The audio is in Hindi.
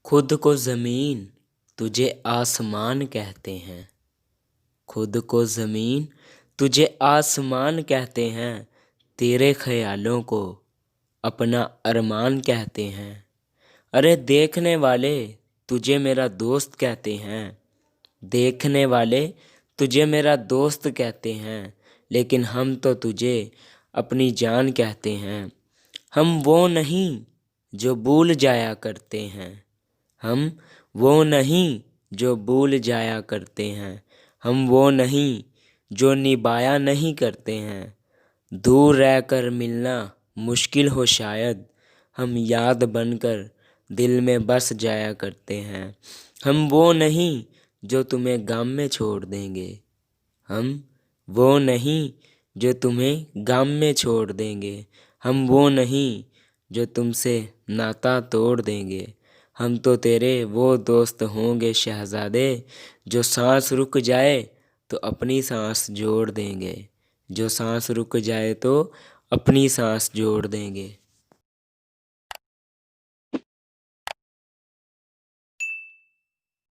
खुद को ज़मीन तुझे आसमान कहते हैं। खुद को ज़मीन तुझे आसमान कहते हैं। तेरे ख्यालों को अपना अरमान कहते हैं। अरे देखने वाले तुझे मेरा दोस्त कहते हैं। देखने वाले तुझे मेरा दोस्त कहते हैं, लेकिन हम तो तुझे अपनी जान कहते हैं। हम वो नहीं जो भूल जाया करते हैं। हम वो नहीं जो भूल जाया करते हैं। हम वो नहीं जो निभाया नहीं करते हैं। दूर रहकर मिलना मुश्किल हो शायद, हम याद बनकर दिल में बस जाया करते हैं। हम वो नहीं जो तुम्हें गम में छोड़ देंगे। हम वो नहीं जो तुम्हें गम में छोड़ देंगे। हम वो नहीं जो तुमसे नाता तोड़ देंगे। हम तो तेरे वो दोस्त होंगे शहज़ादे, जो सांस रुक जाए तो अपनी सांस जोड़ देंगे। जो सांस रुक जाए तो अपनी सांस जोड़ देंगे।